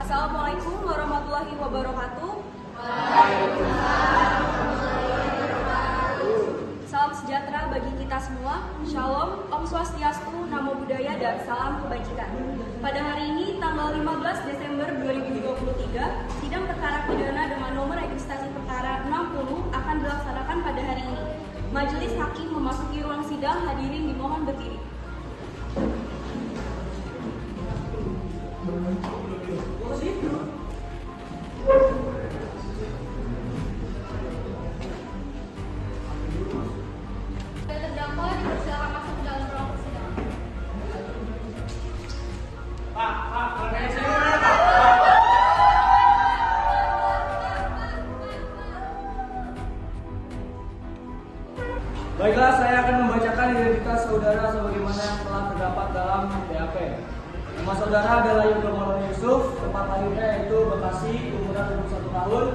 Assalamualaikum warahmatullahi wabarakatuh. Salam sejahtera bagi kita semua. Shalom, Om Swastiastu, Namo Buddhaya, dan salam kebajikan. Pada hari ini, tanggal 15 Desember 2023, sidang perkara pidana dengan nomor registrasi perkara 60 akan dilaksanakan pada hari ini. Majelis Hakim memasuki ruang sidang, hadirin dimohon berdiri. Terdakwa dipersilakan masuk ke dalam ruang persidangan. Baiklah, saya akan membacakan identitas saudara sebagaimana yang telah terdapat dalam BAP. Nama saudara adalah Yoga Maulana Yusuf, tempat lahirnya yaitu Bekasi, umuran 21 tahun,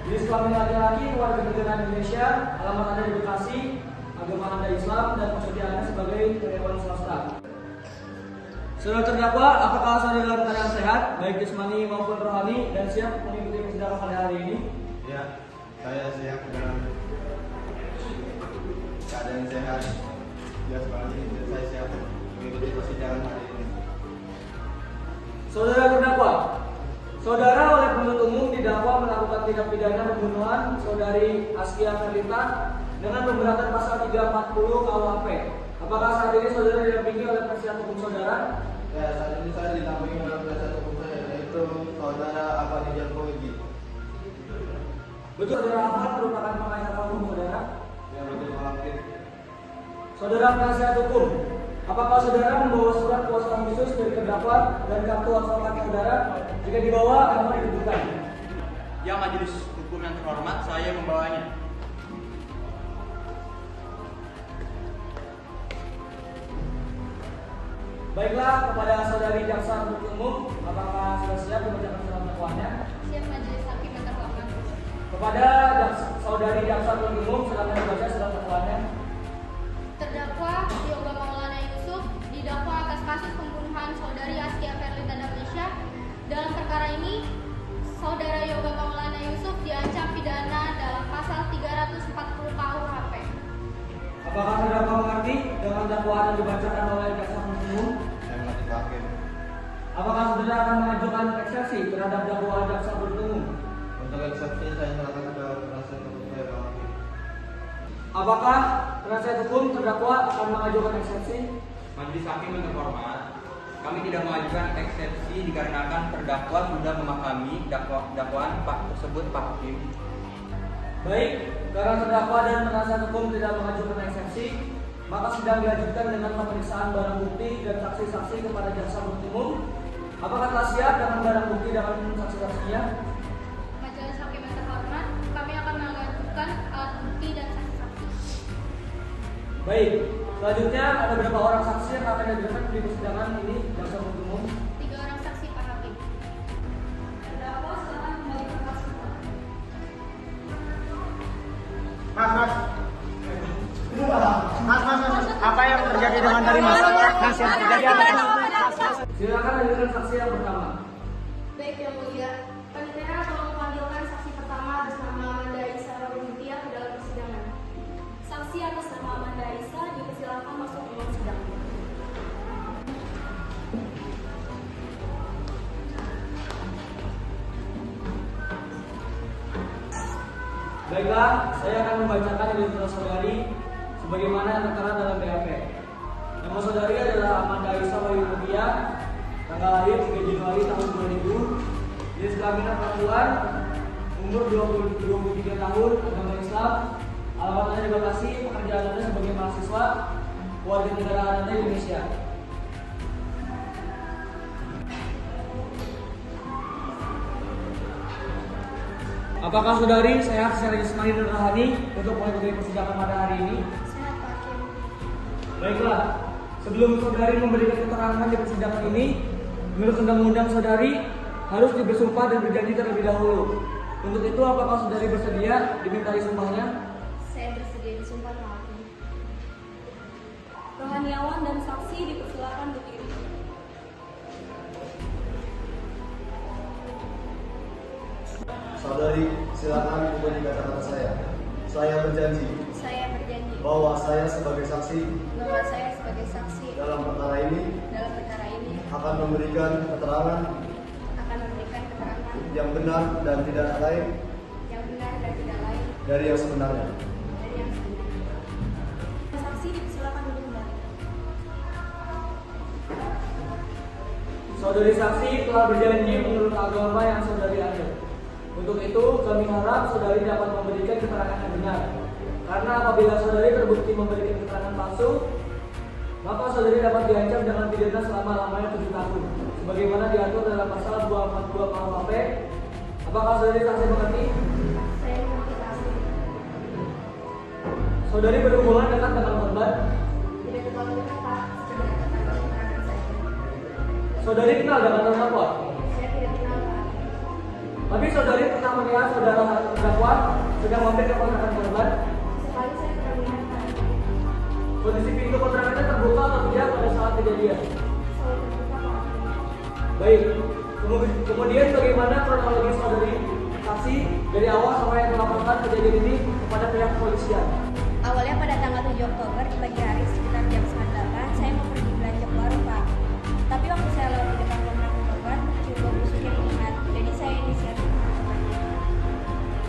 jenis kelamin laki-laki, warga negara Indonesia, alamat Anda di Bekasi, agama Anda Islam, dan pekerjaannya sebagai karyawan swasta. Saudara terdakwa, apakah saudara dalam keadaan sehat, baik jasmani maupun rohani, dan siap mengikuti persidangan pada hari ini? Ya, saya siap dalam keadaan sehat. Ya, sekali saya siap mengikuti persidangan hari ini. Saudara terdakwa, saudara oleh penuntut umum didakwa melakukan tindak pidana pembunuhan saudari Askia Ferlita dengan pemberatan pasal 340 KUHP. Apakah saat ini saudara didampingi oleh penasihat hukum saudara? Ya, saat ini saya didampingi oleh penasihat hukum saya, yaitu saudara Afandi Jankowi. Betul, saudara Ahmad merupakan penasihat hukum saudara? Ya, betul Pak Hakim. Saudara penasihat hukum, apakah saudara membawa surat kuasa khusus dari terdakwa dan kartu advokat saudara? Jika dibawa, apa ditunjukkan? Ya, majelis hukum yang terhormat, saya membawanya. Baiklah, kepada saudari jaksa penuntut umum, apakah sudah siap membacakan surat dakwaannya? Siap majelis hakim yang terhormat. Kepada saudari jaksa penuntut umum, silakan membaca surat dakwaannya. Terdakwa Yoga Maulana Yusuf didakwa atas kasus pembunuhan saudari Askia Ferlita Damnesha. Dalam perkara ini, saudara Yoga Maulana Yusuf diancam pidana dalam pasal 340 KUHP. Apakah terdakwa mengerti dengan dakwaan yang dibacakan oleh jaksa penuntut umum? Saya mengerti Pak Hakim. Apakah saudara akan mengajukan eksepsi terhadap dakwaan jaksa penuntut umum? Untuk eksepsi saya serahkan ke penasihat hukum saya, Pak Hakim. Apakah penasihat hukum terdakwa akan mengajukan eksepsi? Majelis hakim yang terhormat, kami tidak mengajukan eksepsi dikarenakan terdakwa sudah memahami dakwaan tersebut, Pak Hakim. Baik, karena terdakwa dan penasihat hukum tidak mengajukan eksepsi, maka sidang dilanjutkan dengan pemeriksaan barang bukti dan saksi-saksi kepada jaksa penuntut umum. Apakah telah siap dengan barang bukti dan saksi-saksinya? Majelis hakim yang terhormat, kami akan mengajukan alat bukti dan saksi-saksi. Baik, selanjutnya ada berapa orang saksi yang akan dihadirkan di persidangan ini jaksa penuntut umum? 3 orang saksi, Pak Hakim. Terdakwa silakan kembali ke tempat semula. Mas, apa yang terjadi dengan tadi Mas? Mas, yang terjadi apa? Silakan hadirkan saksi yang pertama. Baik yang mulia, panitia tolong memanggilkan saksi pertama atas nama Amanda Isa Robitia ke dalam persidangan. Saksi atas nama Amanda Isa dipersilakan masuk ke ruang sidang. Baiklah, saya akan membacakan identitas saudari sebagaimana yang tertera dalam BAP. Nama saudari adalah Amanda Isa Robitia, tanggal lahir 3 Januari tahun 2000, jenis kelamin perempuan, umur 23 tahun, agama Islam, alamat Anda di Bekasi, pekerjaan Anda sebagai mahasiswa, warga negara Anda Indonesia. Apakah saudari sehat secara jasmani dan rohani untuk mengikuti persidangan pada hari ini? Sehat, Pak Hakim. Baiklah, sebelum saudari memberikan keterangan di persidangan ini, menurut undang-undang saudari harus bersumpah dan berjanji terlebih dahulu. Untuk itu, apakah saudari bersedia dimintai sumpahnya? Saya bersedia disumpah, Pak Hakim. Rohaniawan dan saksi dipersilakan berdiri. saudari, silakan memberi kata-kata saya. Saya berjanji Saya berjanji bahwa saya sebagai saksi bahwa saya sebagai saksi dalam perkara ini akan memberikan keterangan yang benar dan tidak lain dari yang sebenarnya. Saksi silakan duduk kembali. Saudari saksi telah berjanji menurut agama yang saudari anut. Untuk itu, kami harap saudari dapat memberikan keterangan yang benar. Karena apabila saudari terbukti memberikan keterangan palsu, maka saudari dapat diancam dengan pidana selama-lamanya 7 tahun, sebagaimana diatur dalam pasal 242 KUHP. Apakah saudari saksi mengerti? Saya mengerti saksi. Saudari berhubungan dekat dengan korban. Tidak terlalu dekat, Pak. Sekedar keterangan saja. Saudari kenal dengan terdakwa. Saya tidak kenal, Pak. Tapi saudari pernah melihat saudara terdakwa sedang mampir ke kontrakan korban. Sekali saya pernah melihat, Pak. Kondisi pintu kontrakannya terbuka atau tidak pada saat kejadian? Saya terbuka, Pak. Baik. Kemudian bagaimana kronologi saudari saksi dari awal sampai melaporkan kejadian ini kepada pihak kepolisian? Awalnya pada tanggal 7 Oktober di pagi hari sekitar jam 9.08 saya mau pergi belanja ke warung, Pak. Tapi waktu saya lewat di depan kontrakan korban, cium bau busuk yang menyengat. Jadi saya inisiatif melakukannya.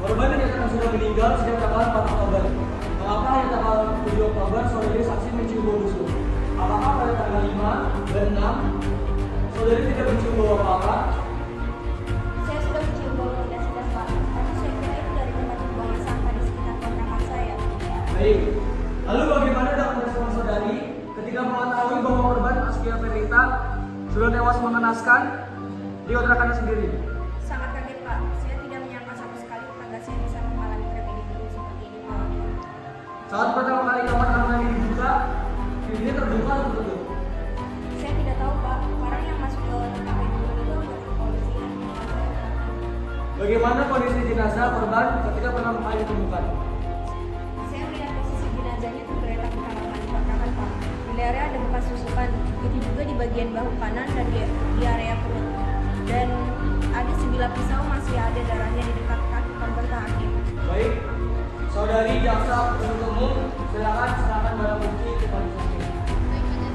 Korban dinyatakan sudah meninggal sejak tanggal 4 Oktober. Mengapa hanya tanggal 7 Oktober saudari saksi mencium bau busuk? Apakah pada tanggal 5 dan 6 saudari tidak mencium bau apa-apa? Saya sudah mencium bau yang tidak sedap, Pak. Tapi saya kira itu dari tempat pembuangan sampah di sekitar kontrakan saya. Baik. Lalu bagaimana dengan respon saudari ketika mengetahui bahwa korban Askia Ferlita sudah tewas mengenaskan di kontrakannya sendiri? Sangat kaget, Pak. Saya tidak menyangka sama sekali tetangga saya bisa mengalami tragedi buruk seperti ini, Pak. Saat pertama kali kamar ini dibuka, pintunya terbuka atau tertutup? Saya tidak tahu, Pak. Karena yang masuk ke tempat itu anggota kepolisian. Bagaimana kondisi jenazah korban ketika pertama kali ditemukan? Saya melihat posisi jenazahnya tergeletak di halaman kontrakan, Pak. Di lehernya ada bekas susukan, begitu juga di bagian bahu kanan dan di area perut. Dan ada sebilah pisau masih ada darahnya di dekat kaki pemberta hakim. Baik, saudari jaksa penuntut umum, silakan serahkan barang bukti kepada hakim. Baik, Pak.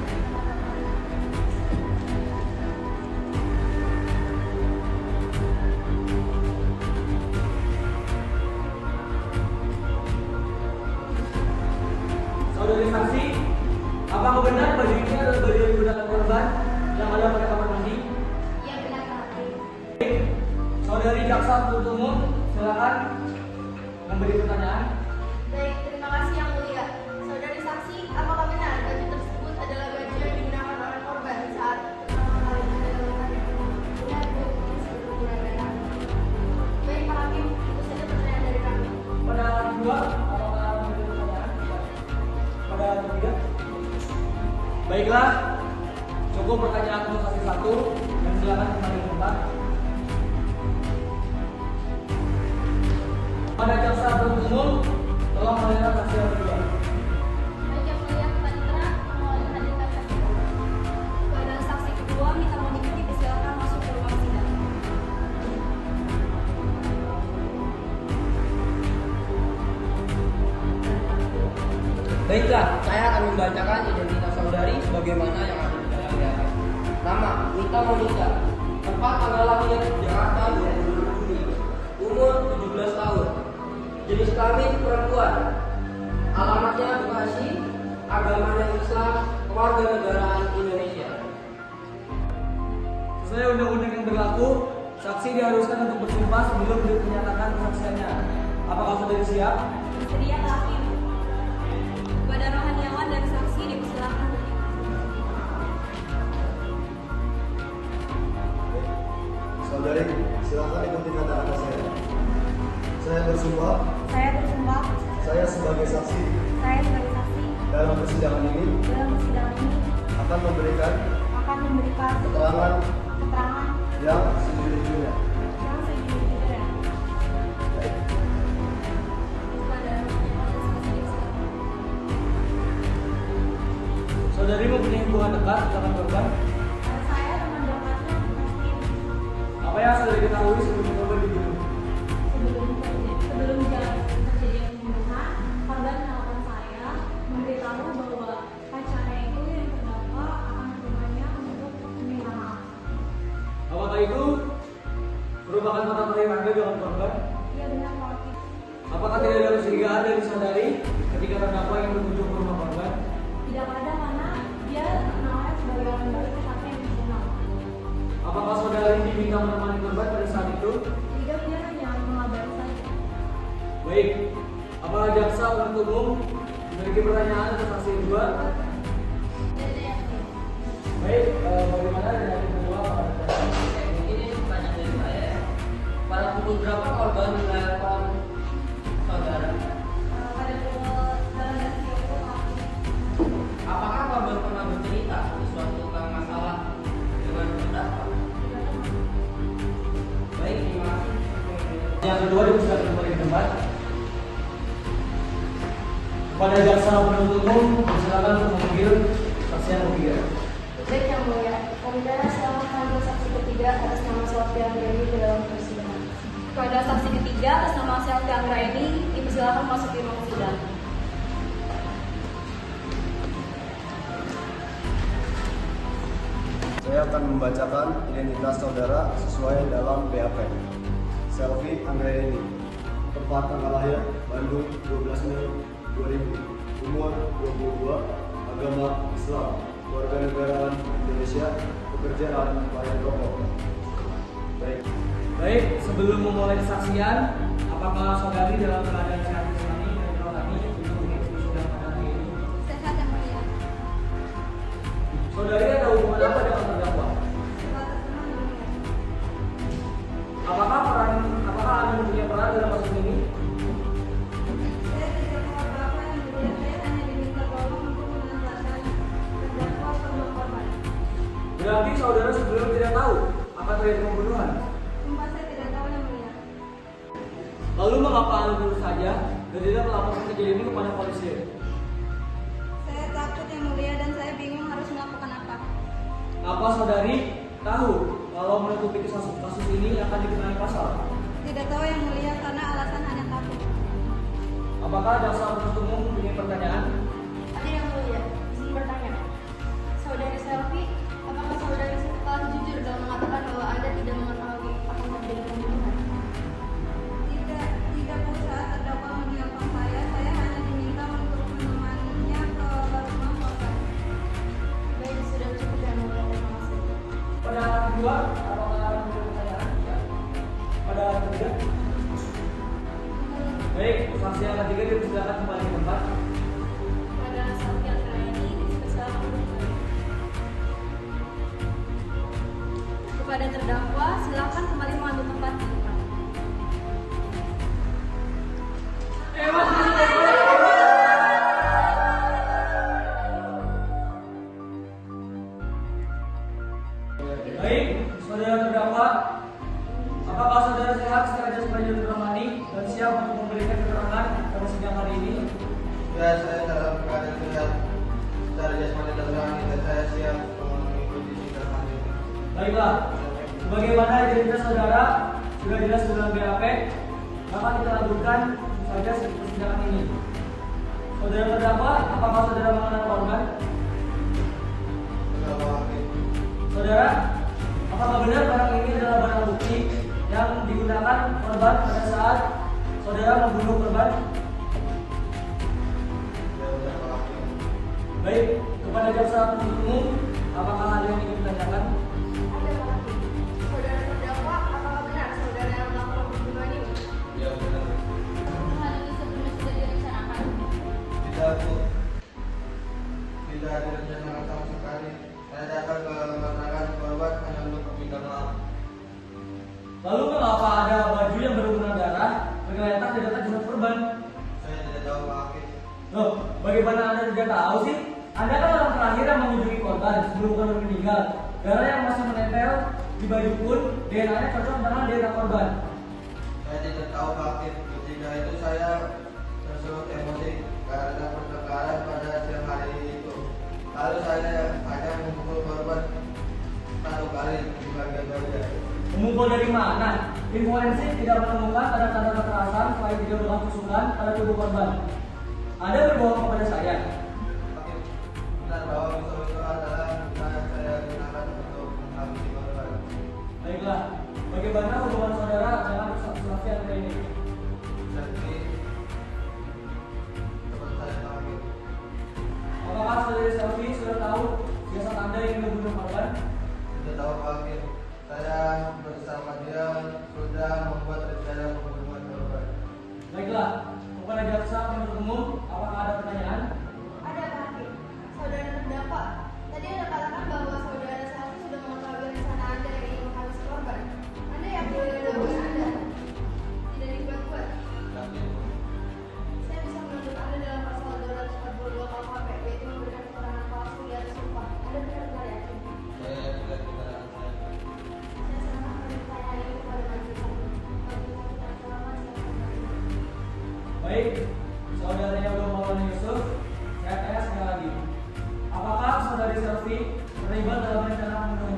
Saudari saksi, apakah benar baju ini adalah baju yang digunakan korban yang ada pada kamar mandi? Iya, benar, Pak. Baik, saudari jaksa penuntut umum, silakan memberi pertanyaan. Baik, terima kasih yang mulia. Saudari saksi, apakah benar baju tersebut adalah baju yang digunakan oleh korban saat pertama kali didalamkannya? Benar, Bu. Meskipun berkurang darah. Baik, Pak Hakim, itu saja pertanyaan dari kami. Pada dua, apakah memberi pertanyaan? Pada tiga? Baiklah, cukup pertanyaan untuk saksi satu dan silakan kembali ke tempat. Pada jaksa penuntut umum, tolong melihat saksi yang kedua. Baik, yang mulia, Panitra, mohon hadirkan saksi. Pada saksi kedua minta mohon dipersilakan masuk ke ruang sidang. Baiklah, saya akan membacakan identitas saudari sebagaimana yang ada di dalam berita. Nama, Mita Monica. Tempat tanggal lahir, Jakarta 26 Juni. Umur 17 tahun. Jenis kelamin perempuan. Alamatnya Bekasi. Agamanya Islam. Kewarganegaraan Indonesia. Sesuai undang-undang yang berlaku, saksi diharuskan untuk bersumpah sebelum dinyatakan kesaksiannya. Apakah saudari siap? Bersedia, Pak Hakim. Kepada rohaniawan dan saksi dipersilakan. Saudari, silakan ikuti kata-kata saya. Saya bersumpah, Saya bersumpah, saya sebagai saksi saya sebagai saksi dalam persidangan ini dalam persidangan ini akan memberikan akan memberikan keterangan keterangan yang sejujurnya. yang sejujurnya. Baik. Kepada rohaniawan dan saksi dipersilakan. Saudari mempunyai hubungan dekat dengan korban. Saya teman dekatnya Muslim. Apa yang saudari ketahui sebelum korban dibunuh? Sebelum Apakah itu merupakan mata terakhir Anda dengan korban? Iya benar Pak Hakim. Apakah tidak ada kecurigaan dari saudari ketika terdakwa yang berkunjung ke rumah korban? Tidak ada karena dia namanya sebagai orang baik tempatnya yang dikenal. Apakah saudari diminta menemani korban pada saat itu? Tidak, dia hanya mengabari saja. Baik, apakah jaksa penuntut umum memiliki pertanyaan atas saksi kedua? Baik, bagaimana dengan yang kedua? Ini pertanyaan dari saya. Pada pukul berapa korban melahirkan saudara? Pada pukul 19.30. Apakah korban pernah bercerita sesuatu tentang masalah dengan terdakwa? Baik, terima kasih. Yang kedua dipersilakan kembali ke tempat. Kepada jaksa penuntut umum, silakan untuk memanggil saksi yang ketiga. Baik yang mulia, pembedaan selamat panggil saksi ketiga atas nama Selvi Anggraeni ke dalam persidangan. Kepada saksi ketiga atas nama Selvi Anggraeni dipersilakan masuk di ruang sidang. Saya akan membacakan identitas saudara sesuai dalam BAP. Selvi Anggraeni, tempat tanggal lahir Bandung 12 Mei 2000, umur 22, agama Islam, warganegaraan Indonesia, pekerjaan pelayan rokok. Baik, sebelum memulai kesaksian, apakah saudari dalam keadaan sehat jasmani dan rohani untuk mengikuti sidang pada hari ini? Sehat yang mulia. Saudari ada hubungan apa dengan terdakwa? Apakah Anda mempunyai peran dalam kasus ini? Saya tidak mau apa-apa yang mulia, saya hanya diminta tolong untuk mengantarkan terdakwa ke rumah korban. Berarti saudara sebelumnya tidak tahu akan terjadi pembunuhan. Sumpah saya tidak tahu yang mulia. Lalu mengapa Anda terus saja dan tidak melaporkan kejadian ini kepada polisi? Saya takut yang mulia dan saya bingung harus melakukan apa. Apa saudari tahu kalau menutupi kasus ini akan dikenai pasal? Tidak tahu yang mulia karena alasan hanya takut. Apakah jaksa penuntut umum mempunyai pertanyaan? Ada yang mulia, izin bertanya. Saudari Selvi, apakah saudari telah jujur dalam mengatakan bahwa Anda tidak mengetahui akan terjadi pembunuhan? Tidak Bu, saat terdakwa menelpon saya hanya diminta untuk menemaninya ke rumah korban. Baik, sudah cukup yang mulia, terima kasih. Pada kedua, apakah ada pertanyaan? Ya. Pada ketiga? Baik, saksi yang ketiga dipersilakan kembali ke tempat. Pada saat yang ini dipersilakan untuk kembali. Kepada terdakwa, silakan kembali mengambil tempat di depan. Baik, saudara terdakwa, apakah saudara sehat secara jasmani dan rohani dan siap untuk memberikan keterangan pada sidang hari ini? Ya, saya dalam keadaan sehat secara jasmani dan rohani dan saya siap mengikuti sidang hari ini. Baiklah, sebagaimana identitas saudara sudah jelas dalam BAP, maka kita lanjutkan saja persidangan ini. Saudara terdakwa, apakah saudara mengenal korban? Betul, Pak Hakim. Saudara, apakah benar barang ini adalah barang bukti yang digunakan korban pada saat saudara membunuh korban? Ya, betul, Pak Hakim. Baik, kepada jaksa penuntut umum, apakah ada yang ingin ditanyakan? Ada Pak Hakim. Saudara terdakwa, apakah benar saudara yang melakukan pembunuhan ini? Ya, benar. Pembunuhan ini sebelumnya sudah direncanakan. Tidak, Bu. Tidak direncanakan sama sekali. Saya datang ke kontrakan korban hanya untuk meminta maaf. Lalu mengapa ada baju yang berlumuran darah tergeletak di dekat jasad korban? Saya tidak tahu, Pak Hakim. Loh, bagaimana Anda tidak tahu sih? Anda kan orang terakhir yang mengunjungi korban sebelum korban meninggal. Darah yang masih menempel di baju pun DNA-nya cocok dengan DNA korban. Saya tidak tahu, Pak Hakim. Ketika itu saya tersulut emosi karena pertengkaran pada siang hari itu. Lalu saya hanya memukul korban 1 kali di bagian dada. Memukul dari mana? Tim forensik tidak menemukan tanda-tanda kekerasan selain tidak bekas tusukan pada tubuh korban. Anda berbohong kepada saya. Hakim, benar bahwa pisau itu adalah yang saya gunakan untuk menghabisi korban. Baiklah,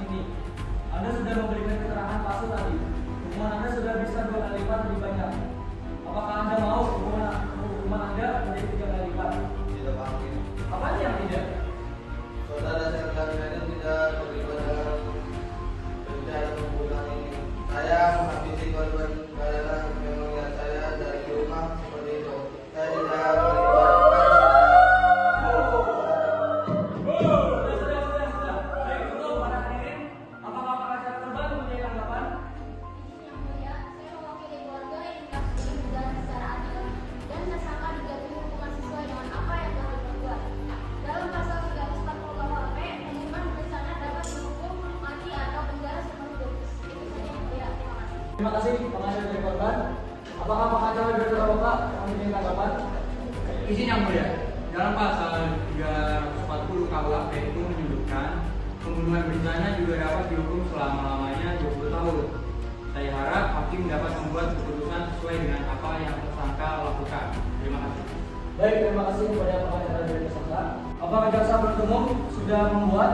ini. Anda sudah memberikan keterangan palsu tadi. Hukuman Anda sudah bisa 2 kali lipat lebih banyak. Apakah Anda mau hukuman Anda menjadi 3 kali lipat? Tidak Pak Hakim. Apa yang tidak? Saudara Selvi itu tidak terlibat dalam rencana pembunuhan ini. Saya menghabisi korban karena memang niat saya dari rumah seperti itu. Saya tidak melibatkan. Sudah. Baik, untuk para hadirin, apakah pengacara korban mempunyai tanggapan? Yang mulia, saya mewakili keluarga yang kasus ini berjalan secara adil dan tersangka dijatuhi hukuman sesuai dengan apa yang telah diperbuat. Dalam pasal 340 KUHP, pembunuhan berencana dapat dihukum mati atau penjara seumur hidup. Itu saja yang mulia. Terima kasih. Terima kasih pengacara dari korban. Apakah pengacara dari terdakwa mempunyai tanggapan? Izin yang mulia, dalam pasal 340 KUHP itu menyebutkan pembunuhan berencana juga dapat dihukum selama-lamanya 20 tahun. Saya harap hakim dapat membuat keputusan sesuai dengan apa yang tersangka lakukan. Terima kasih. Baik, terima kasih kepada pengacara dari tersangka. Apakah jaksa penuntut umum sudah membuat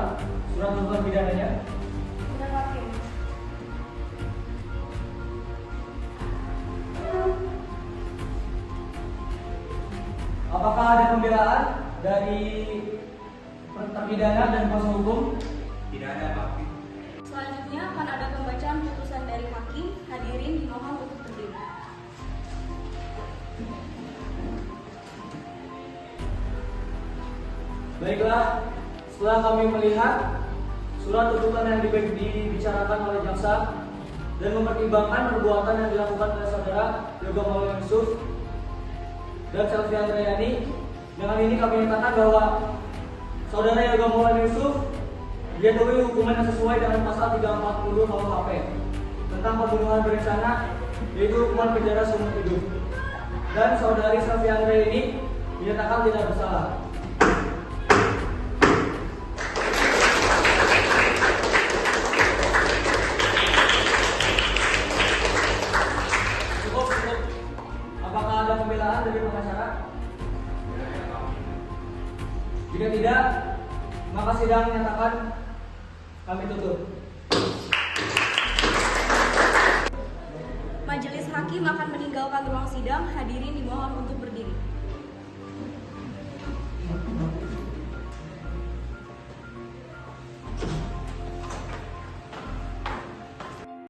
surat tuntutan pidananya? Sudah Hakim. Apakah ada pembelaan dari terpidana dan kuasa hukum? Tidak ada Pak Hakim. Selanjutnya akan ada pembacaan putusan dari hakim. Hadirin dimohon untuk berdiri. Baiklah, setelah kami melihat surat tuntutan yang dibicarakan oleh jaksa dan mempertimbangkan perbuatan yang dilakukan oleh saudara Yoga Maulana Yusuf dan Selvi Andriani, dengan ini kami nyatakan bahwa saudara Yoga Maulana Yusuf dijatuhi hukuman yang sesuai dengan pasal 340 KUHP tentang pembunuhan berencana, yaitu hukuman penjara seumur hidup. Dan saudari Selvi Andriani dinyatakan tidak bersalah. Cukup. Apakah ada pembelaan dari pengacara? Jika tidak, maka sidang menyatakan kami tutup. Majelis hakim akan meninggalkan ruang sidang. Hadirin dimohon untuk berdiri.